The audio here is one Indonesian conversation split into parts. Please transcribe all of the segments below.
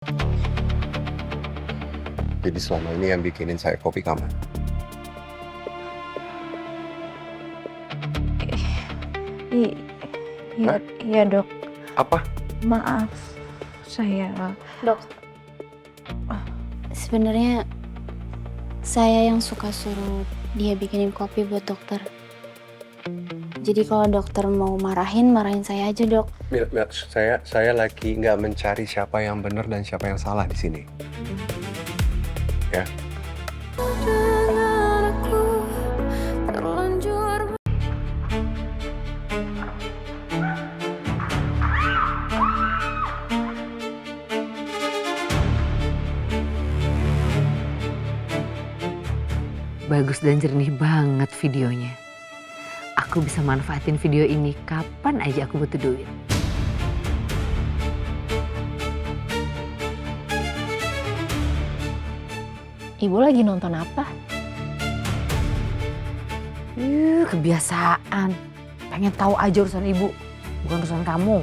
Jadi selama ini yang bikinin saya kopi kamu. Iya dok. Apa? Maaf, saya. Dok, sebenarnya saya yang suka suruh dia bikinin kopi buat dokter. Jadi kalau dokter mau marahin saya aja, Dok. Mil, saya lagi nggak mencari siapa yang benar dan siapa yang salah di sini. Ya. Bagus dan jernih banget videonya. Aku bisa manfaatin video ini kapan aja aku butuh duit. Ibu lagi nonton apa? Kebiasaan. Pengen tahu aja urusan ibu, bukan urusan kamu.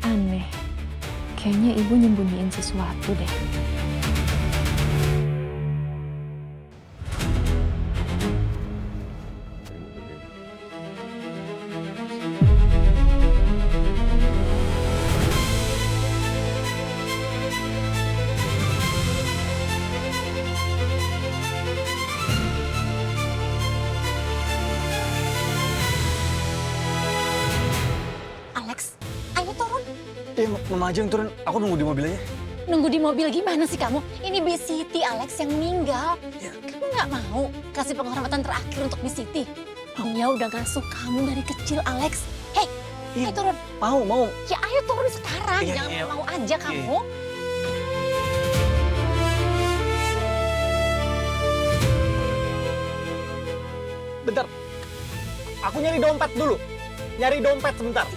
Aneh. Kayaknya ibu nyembunyiin sesuatu deh. Alex, ayo turun. Mama aja yang turun, aku nunggu di mobil aja. Nunggu di mobil gimana sih kamu? Ini Bi Siti Alex yang meninggal. Ya. Kamu nggak mau kasih penghormatan terakhir untuk Bi Siti? Dia udah ngasuh kamu dari kecil, Alex. Hei, ayo turun. Mau. Ya ayo turun sekarang. Iya, Jangan iya. mau aja kamu. Bentar, aku nyari dompet dulu. Nyari dompet sebentar.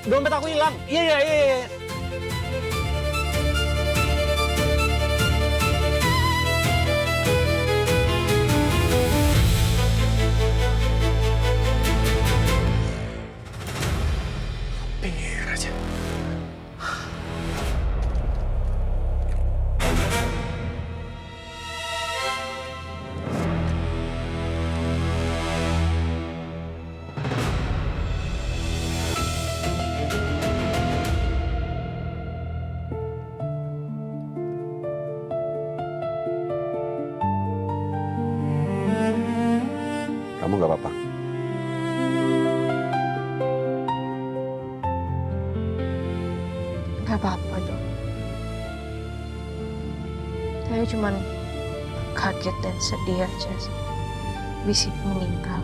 Dompet aku hilang. Iya. Pinggir aja. Kamu nggak apa-apa. Gak apa-apa dok. Saya cuman kaget dan sedih aja. Bisi meninggal.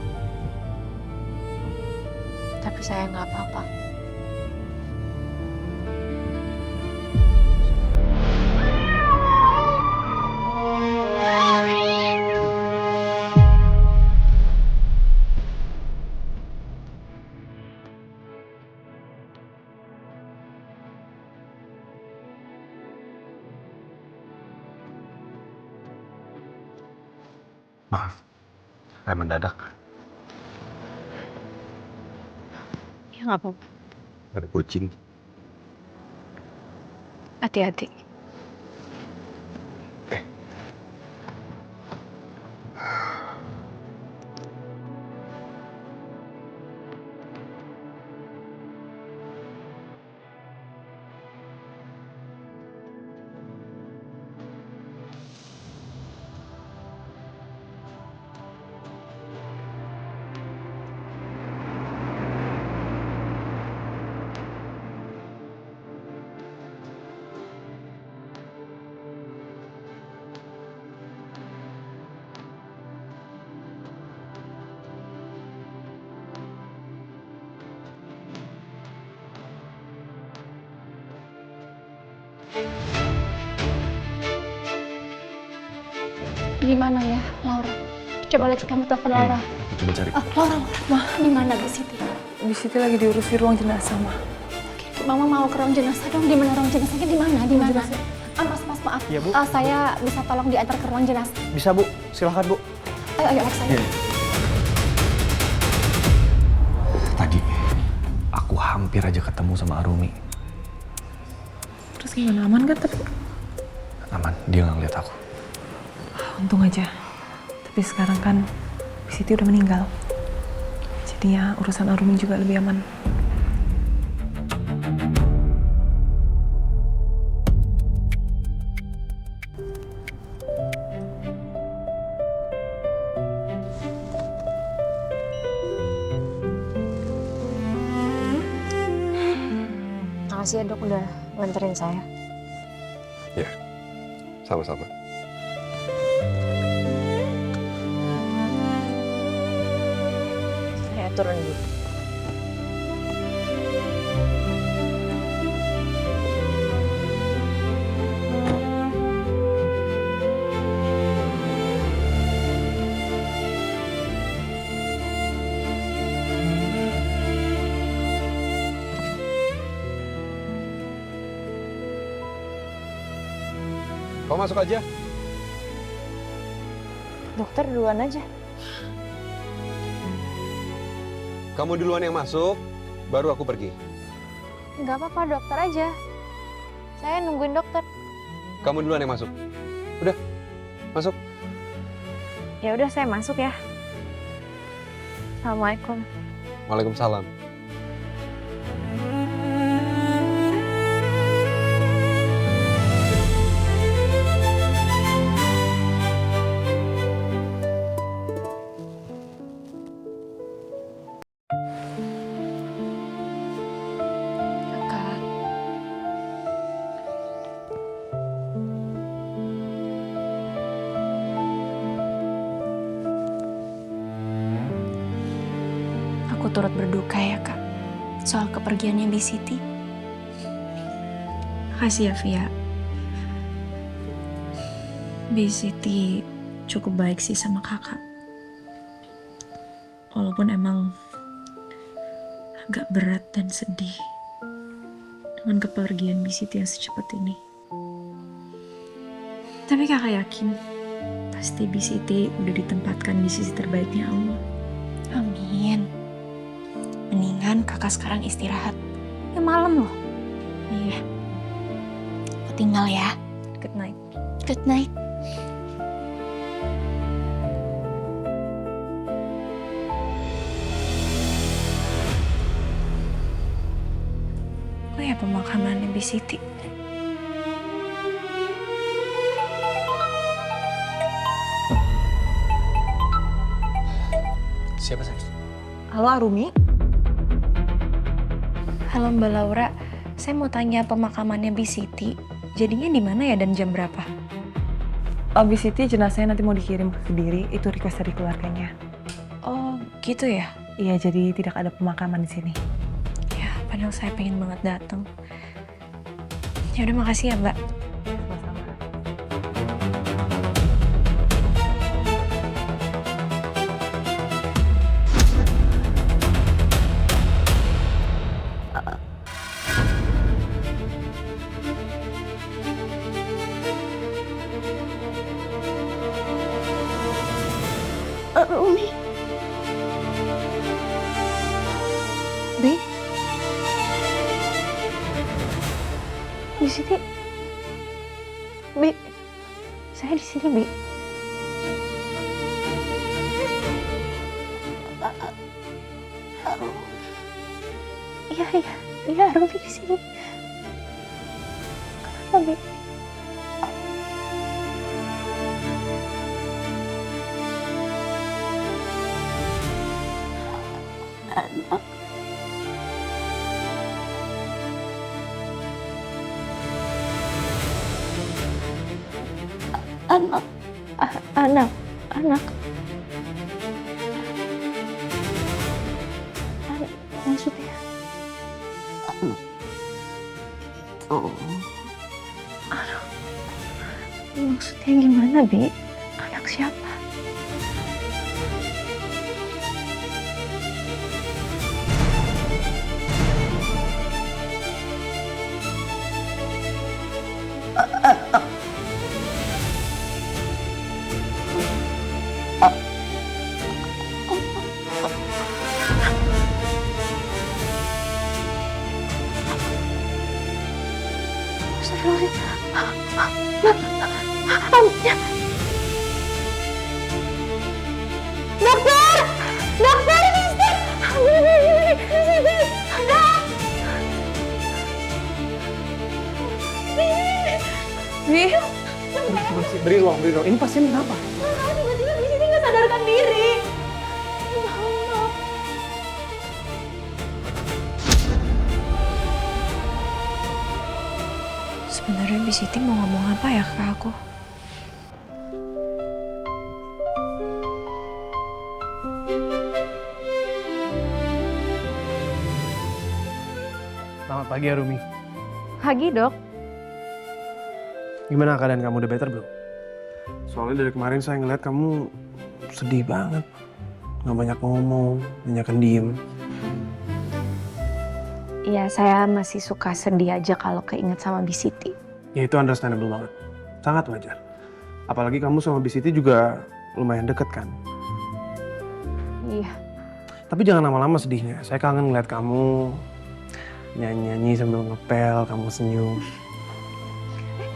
Tapi saya nggak apa-apa. Maaf, saya mendadak. Ya nggak apa-apa. Ada kucing. Hati-hati. Gimana ya, Laura? Coba Alex, kamu telepon Laura. Aku coba cari. Laura, di mana Bi Siti? Bi Siti lagi diurus di ruang jenazah, Ma. Oke, Mama mau ke ruang jenazah dong. Di mana ruang jenazahnya? Di mana? Mas, maaf. Iya, Bu. Saya bisa tolong diantar ke ruang jenazah. Bisa, Bu. Silahkan, Bu. Ayo, Alex. Ayo. Tadi aku hampir aja ketemu sama Arumi. Terus gimana, aman kan tapi? Aman, dia nggak ngeliat aku. Untung aja. Tapi sekarang kan Siti udah meninggal. Jadinya urusan Arumi juga lebih aman. Makasih ya dok udah nganterin saya. Ya, sama-sama. Saya turun dulu. Kau masuk aja. Dokter duluan aja. Kamu duluan yang masuk, baru aku pergi. Nggak apa-apa dokter aja. Saya nungguin dokter. Kamu duluan yang masuk. Udah, masuk. Ya udah saya masuk ya. Assalamualaikum. Waalaikumsalam. Kakak. Aku turut berduka ya, Kak. Soal kepergiannya Bi Siti. Makasih ya, Via. Bi Siti cukup baik sih sama kakak. Walaupun emang agak berat dan sedih dengan kepergian Bi Siti yang secepat ini. Tapi kakak yakin pasti Bi Siti udah ditempatkan di sisi terbaiknya Allah. Amin. Mendingan kakak sekarang istirahat. Ya malam loh. Iya, Aku tinggal ya. good night. Good night. Oh ya, pemakamannya Bi Siti. Siapa saya? Halo Arumi. Halo Mbak Laura. Saya mau tanya pemakamannya Bi Siti. Jadinya di mana ya dan jam berapa? Bi Siti jenazahnya nanti mau dikirim ke Kediri. Itu request dari keluarganya. Oh, gitu ya? Iya, jadi tidak ada pemakaman di sini. Ya, padahal saya pengen banget datang. Ya udah, makasih ya, Mbak. Sama-sama. Umi. Bi. Bi Siti. Bi. Saya di sini, Bi. Iya, iya. Iya, Arumi di sini. Kenapa, Bi? Anak. Maksudnya? Aduh. Maksudnya gimana, Bi? Anak siapa? Beri ruang. Ini pasien kenapa? Tiba-tiba di sini nggak sadarkan diri. Sebenarnya Bi Siti mau ngomong apa ya ke aku? Selamat pagi Arumi. Pagi, Dok. Gimana keadaan kamu, udah better belum? Soalnya dari kemarin saya ngeliat kamu sedih banget. Nggak banyak ngomong, banyak diem. Iya, saya masih suka sedih aja kalau keinget sama Bi Siti. Ya itu understandable banget. Sangat wajar. Apalagi kamu sama Bi Siti juga lumayan deket kan. Iya. Tapi jangan lama-lama sedihnya. Saya kangen ngeliat kamu nyanyi-nyanyi sambil ngepel, kamu senyum.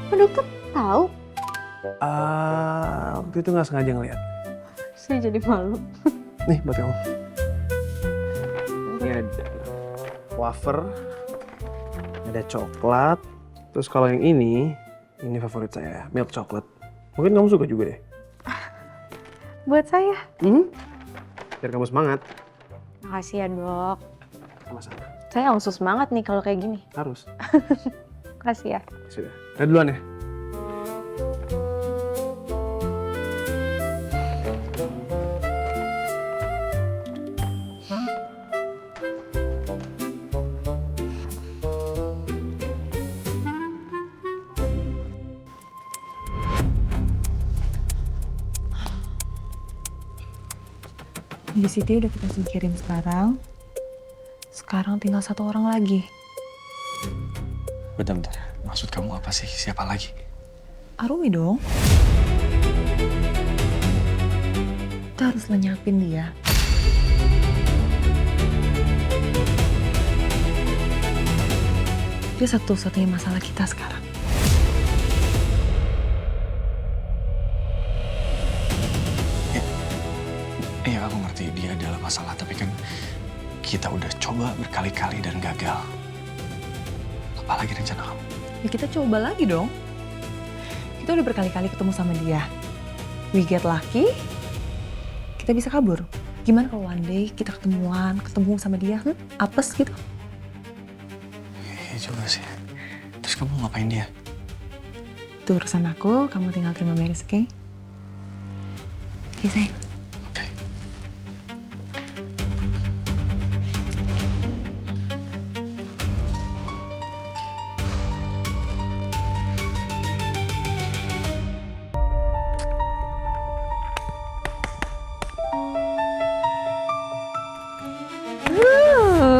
Pak dokter tahu? Waktu itu nggak sengaja ngeliat. Saya jadi malu. Nih buat kamu. Ini ada wafer, ada coklat. Terus kalau yang ini favorit saya, milk chocolate. Mungkin kamu suka juga deh. Buat saya. Biar kamu semangat. Makasih ya, Dok. Sama-sama. Saya langsung semangat nih kalau kayak gini. Harus. Makasih ya. Sudah. Udah duluan ya. Bi Siti udah kita singkirin sekarang. Sekarang tinggal satu orang lagi. Bentar. Maksud kamu apa sih? Siapa lagi? Arumi dong. Kita harus lenyapin dia. Dia satu-satunya masalah kita sekarang. Iya, aku ngerti dia adalah masalah, tapi kan kita udah coba berkali-kali dan gagal. Apalagi rencana kamu? Ya kita coba lagi dong. Kita udah berkali-kali ketemu sama dia. We get lucky, kita bisa kabur. Gimana kalau one day kita ketemu sama dia, apes gitu? Iya juga sih. Terus kamu ngapain dia? Itu urusan aku, kamu tinggal terima beres, oke? Oke, sayang. Oke.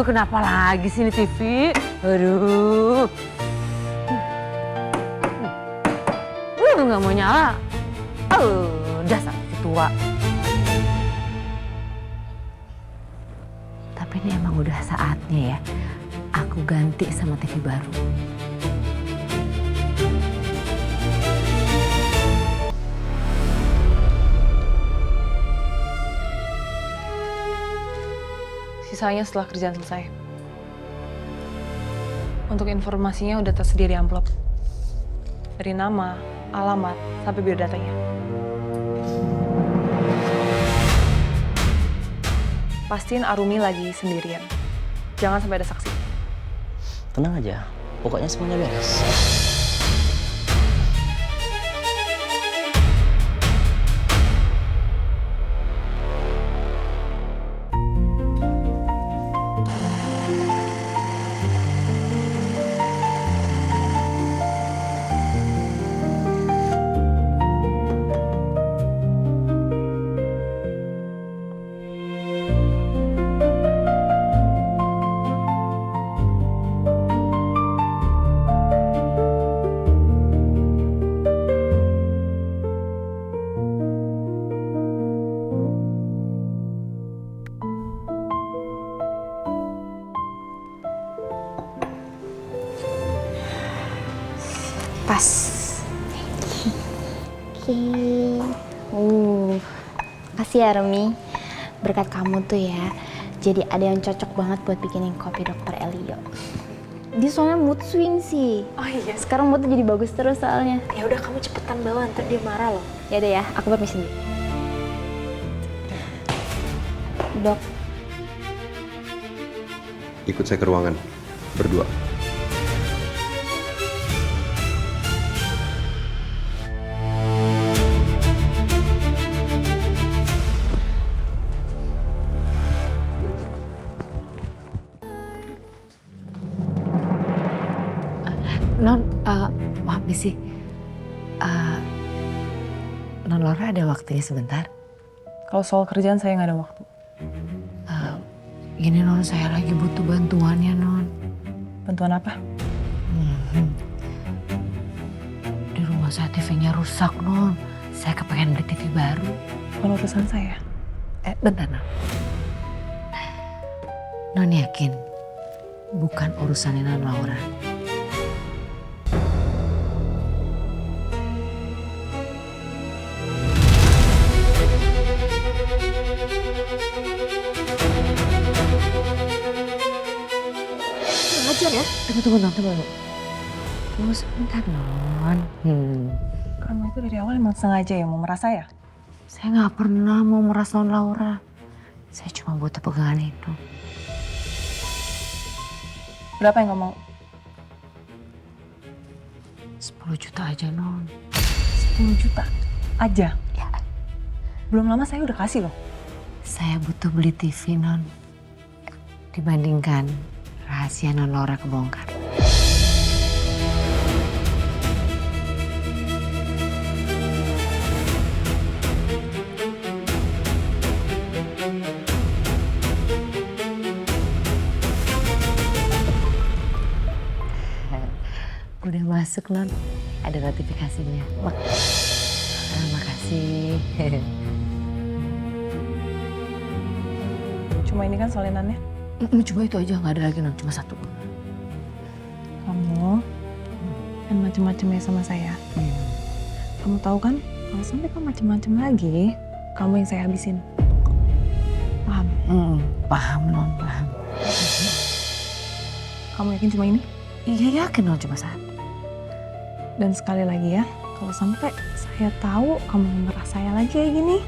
Kenapa lagi sih ini TV? Aduh. Nggak mau nyala. Dasar si tua. Tapi ini emang udah saatnya ya. Aku ganti sama TV baru. Sisanya setelah kerjaan selesai. Untuk informasinya udah tersedia di amplop. Dari nama, alamat, sampai biodatanya. Pastiin Arumi lagi sendirian. Jangan sampai ada saksi. Tenang aja, pokoknya semuanya beres. tas. Oke. Makasih ya Remi. Berkat kamu tuh ya. Jadi ada yang cocok banget buat bikinin kopi Dokter Elio. Dia soalnya mood swing sih. Oh iya. Sekarang moodnya jadi bagus terus soalnya. Ya udah kamu cepetan bawa, ntar dia marah loh. Ya udah ya, aku permisi dulu. Dok, Ikut saya ke ruangan. Berdua. Non, maaf nih sih. Non Laura ada waktunya sebentar? Kalau soal kerjaan saya nggak ada waktu. Gini Non, saya lagi butuh bantuannya Non. Bantuan apa? Di rumah saya TV-nya rusak Non. Saya kepengen beli TV baru. Bukan urusan saya. Bentar Non. Non yakin bukan urusannya Non Laura. Tunggu Non, tunggu. Tunggu sebentar Non. Kamu itu dari awal emang sengaja ya mau merasa ya? Saya nggak pernah mau meras Non Laura. Saya cuma butuh pegangan itu. Berapa yang kamu mau? 10 juta aja Non. 10 juta aja? Ya. Belum lama saya udah kasih loh. Saya butuh beli TV Non. Dibandingkan rahasia Non Laura kebongkar. Udah masuk Non, ada notifikasinya. Makasih. Cuma ini kan salinannya. Cuma itu aja, nggak ada lagi Non, cuma satu. Kamu kan macem-macem ya sama saya. Kamu tahu kan, kalau sampai kamu macem-macem lagi, kamu yang saya habisin. Paham? Paham Non, paham. Kamu yakin cuma ini? Iya yakin Non, cuma satu. Dan sekali lagi ya, kalau sampai saya tahu kamu ngeras saya lagi kayak gini,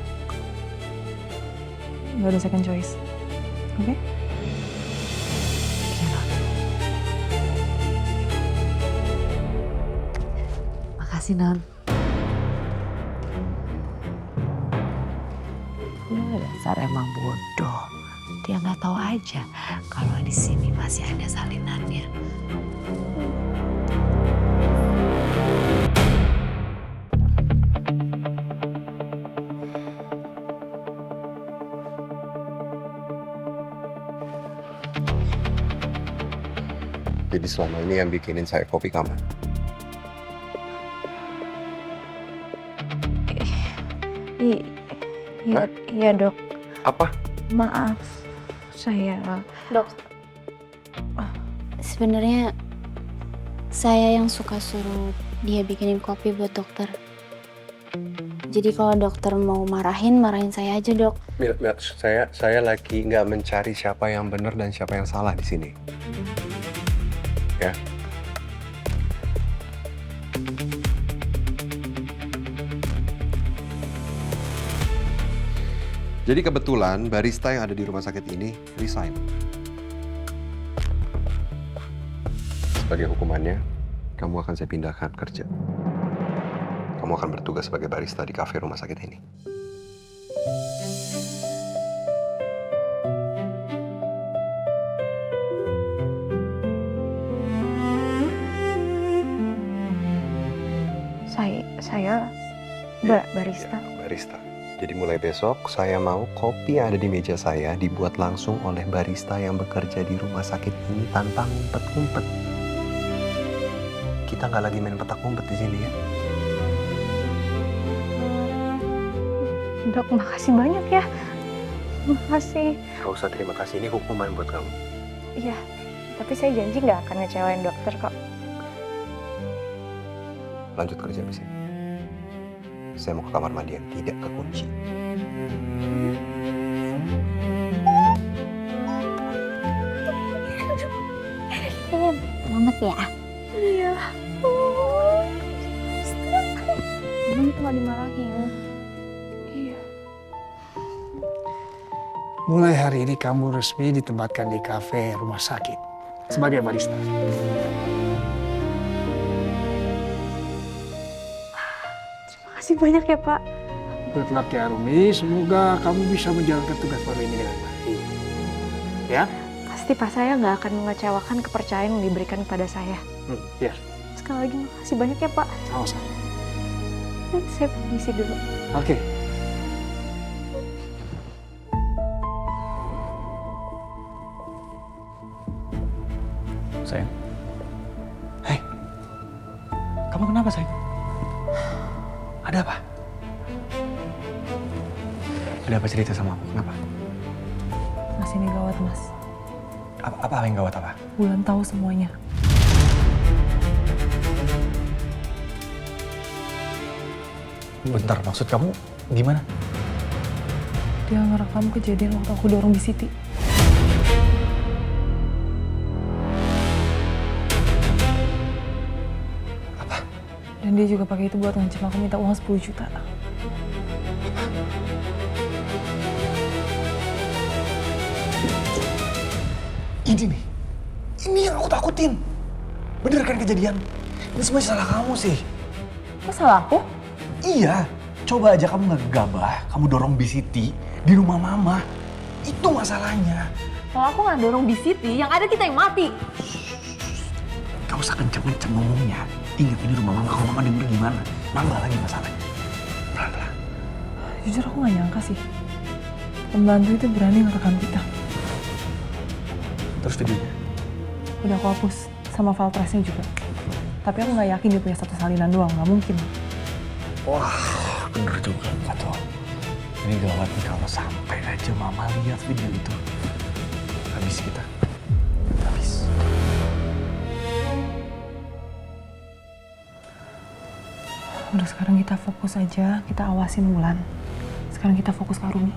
nggak ada second choice. Oke? Iya Non. Makasih Non. Dasar emang bodoh. Dia nggak tahu aja kalau di sini masih ada salinannya. Jadi selama ini yang bikinin saya kopi kamu. Iya dok, Apa? maaf. Saya... Dok. Sebenarnya saya yang suka suruh dia bikinin kopi buat dokter. Jadi kalau dokter mau marahin saya aja dok. Mil, saya lagi nggak mencari siapa yang benar dan siapa yang salah di sini. Ya. Jadi kebetulan barista yang ada di rumah sakit ini resign. Sebagai hukumannya, kamu akan saya pindahkan kerja. Kamu akan bertugas sebagai barista di kafe rumah sakit ini. Saya barista. Ya, barista. Jadi mulai besok saya mau kopi yang ada di meja saya dibuat langsung oleh barista yang bekerja di rumah sakit ini tanpa ngumpet-ngumpet. Kita nggak lagi main petak umpet di sini ya. Dok, makasih banyak ya. Makasih. Gak usah terima kasih, ini hukuman buat kamu. Iya, tapi saya janji nggak akan ngecewain dokter kok. lanjut kerja di sini. Saya mau ke kamar mandi yang tidak kekunci. Selamat ya. Iya. Emang itu gak dimarahin. Iya. Mulai hari ini kamu resmi ditempatkan di kafe rumah sakit sebagai barista. Terima kasih banyak ya, Pak. Good luck ya Rumi, semoga kamu bisa menjalankan tugas baru ini dengan baik. Ya? Pasti Pak, saya nggak akan mengecewakan kepercayaan yang diberikan kepada saya. Ya, Sekali lagi makasih banyak ya, Pak. sama-sama. Saya permisi dulu. Oke. Sayang. Hei. Kamu kenapa, sayang? Ada apa? Ada apa cerita sama aku? Kenapa? Mas, ini gawat, Mas. Apa yang gawat apa? Bulan tahu semuanya. Bentar, maksud kamu gimana? Dia ngerekam kejadian waktu aku dorong Bi Siti. Apa? Dan dia juga pakai itu buat ngancam aku minta uang 10 juta. Ini yang aku takutin. Bener kan kejadian? Ini semua salah kamu sih. Kok salah aku? Iya, coba aja kamu nggak gegabah, kamu dorong Bi Siti di rumah mama. Itu masalahnya. Kalau aku nggak dorong Bi Siti, yang ada kita yang mati. Gak usah kenceng-kenceng ngomongnya. Ingat ini rumah mama, kalau mama denger gimana? Nambah lagi masalahnya. Pelan-pelan. Jujur aku nggak nyangka sih. Pembantu itu berani ngerekam kita. Terus videonya? Udah aku hapus, sama file trace-nya juga. Tapi aku nggak yakin dia punya satu salinan doang, nggak mungkin. Wah, bener juga Kato. Ini gawat nih kalau sampai aja mama lihat video itu. Habis kita. Habis. Udah sekarang kita fokus aja, kita awasin Wulan. Sekarang kita fokus ke Arumi.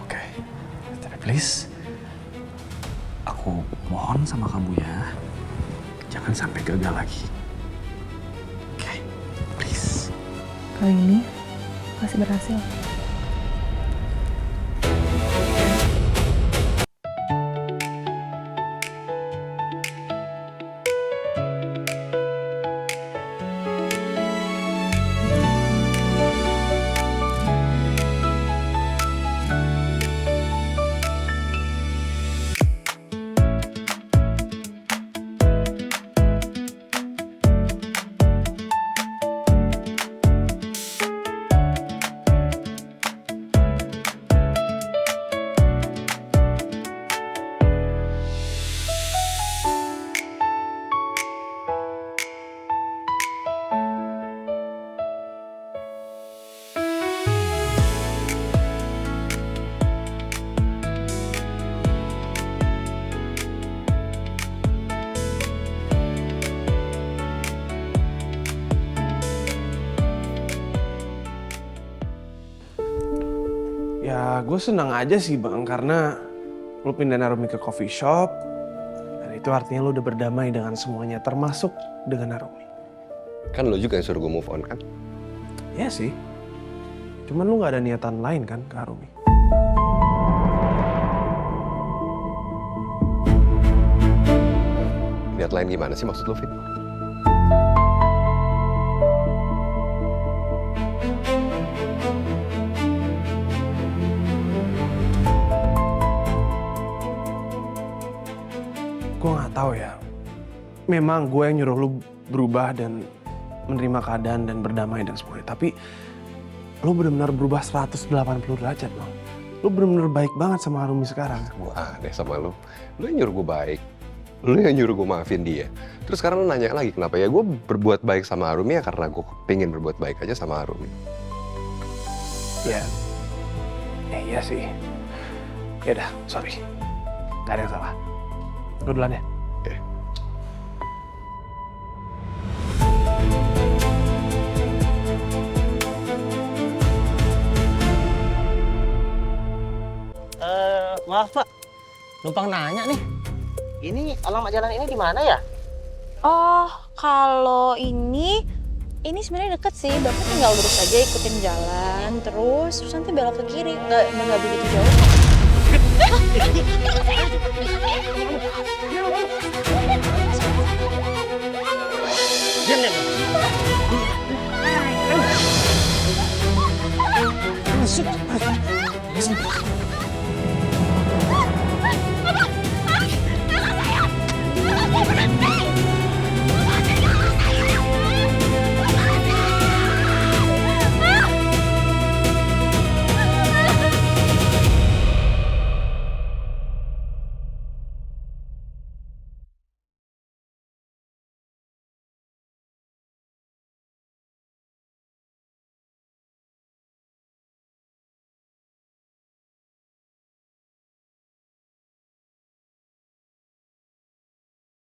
Oke. Tapi please, aku mohon sama kamu ya. Jangan sampai gagal lagi. Oke, please. Kali ini masih berhasil. Ya gue senang aja sih Bang, karena lu pindahin Arumi ke coffee shop. Dan itu artinya lu udah berdamai dengan semuanya, termasuk dengan Arumi. Kan lo juga yang suruh gue move on kan? Iya sih. Cuman lu gak ada niatan lain kan ke Arumi. Niat lain gimana sih maksud lo, Fit? Gue gak tahu ya. Memang gue yang nyuruh lu berubah dan menerima keadaan dan berdamai dan semuanya. Tapi lu benar-benar berubah 180 derajat, Bang. Lu benar-benar baik banget sama Arumi sekarang. Gue aneh sama lo. Lo yang nyuruh gue baik. Lo yang nyuruh gue maafin dia. Terus sekarang lo nanya lagi kenapa ya gue berbuat baik sama Arumi ya karena gue pengen berbuat baik aja sama Arumi. Ya, iya sih. Ya udah, sorry. Gak ada yang salah. Gue duluan ya. Oke. Maaf Pak, numpang nanya nih. Ini alamat jalan ini di mana ya? Oh, kalau ini sebenarnya deket sih. Bapak tinggal lurus aja ikutin jalan, terus nanti belok ke kiri. Nggak begitu jauh. Diam, diam. Masuk.